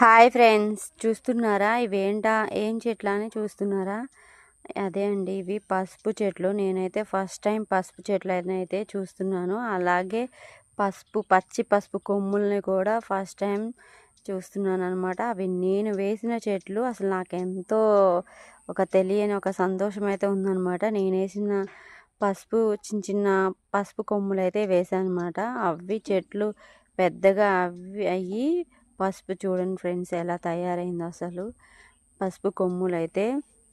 Hi friends, చూస్తున్నారా ఇవేంటా ఏం చెట్లు అని చూస్తున్నారా? అదే అండి, ఇవి పసుపు చెట్లు. నేనైతే ఫస్ట్ టైం పసుపు చెట్లు అయితే చూస్తున్నాను. అలాగే పచ్చి పసుపు కొమ్ముల్ని కూడా ఫస్ట్ టైం చూస్తున్నాను అనమాట. అవి నేను వేసిన చెట్లు. అసలు నాకెంతో తెలియని ఒక సంతోషం అయితే ఉందన్నమాట. నేను వేసిన పసుపు చిన్న చిన్న పసుపు కొమ్ములు అయితే వేసాను అనమాట. అవి చెట్లు పెద్దగా అయ్యి పసుపు చూడండి ఫ్రెండ్స్ ఎలా తయారైందో. అసలు పసుపు కొమ్ములు అయితే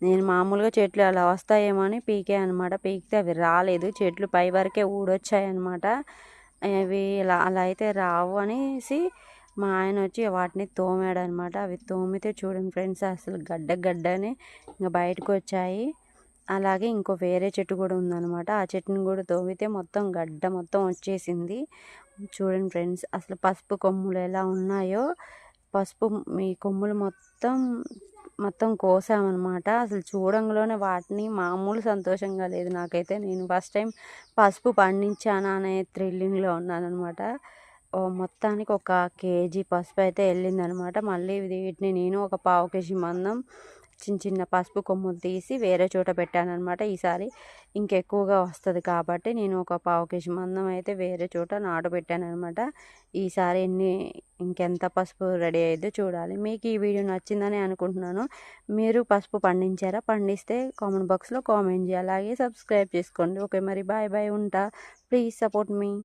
నేను మామూలుగా చెట్లు అలా వస్తాయేమో అని పీకే అనమాట. పీకితే అవి రాలేదు, చెట్లు పై వరకే ఊడొచ్చాయి అనమాట. అవి అలా అయితే రావు అనేసి మా ఆయన వచ్చి వాటిని తోమాడు అనమాట. అవి తోమితే చూడండి ఫ్రెండ్స్, అసలు గడ్డనే ఇంకా బయటకు వచ్చాయి. అలాగే ఇంకో వేరే చెట్టు కూడా ఉందన్నమాట. ఆ చెట్టుని కూడా తోమితే మొత్తం గడ్డ మొత్తం వచ్చేసింది. చూడండి ఫ్రెండ్స్, అసలు పసుపు కొమ్ములు ఎలా ఉన్నాయో. మీ కొమ్ములు మొత్తం కోసామన్నమాట. అసలు చూడంలోనే వాటిని మామూలు సంతోషంగా లేదు నాకైతే. నేను ఫస్ట్ టైం పసుపు పండించానా అనే థ్రిల్లింగ్లో ఉన్నానమాట. మొత్తానికి 1 కేజీ పసుపు అయితే వెళ్ళిందనమాట. మళ్ళీ వీటిని నేను ఒక పావు కేజీ మందం చిన్న చిన్న పసుపు కొమ్ములు తీసి వేరే చోట పెట్టానమాట. ఈసారి ఇంకెక్కువగా వస్తుంది కాబట్టి నేను ఒక పావు కేజీ మందం అయితే వేరే చోట నాటు పెట్టానమాట. ఈసారి ఇంకెంత పసుపు రెడీ అయ్యిద్దో చూడాలి. మీకు ఈ వీడియో నచ్చిందని అనుకుంటున్నాను. మీరు పసుపు పండించారా? పండిస్తే కామెంట్ బాక్స్లో కామెంట్ చేయాలి. అలాగే సబ్స్క్రైబ్ చేసుకోండి. ఓకే, మరి బాయ్ బాయ్, ఉంటా. Please support me.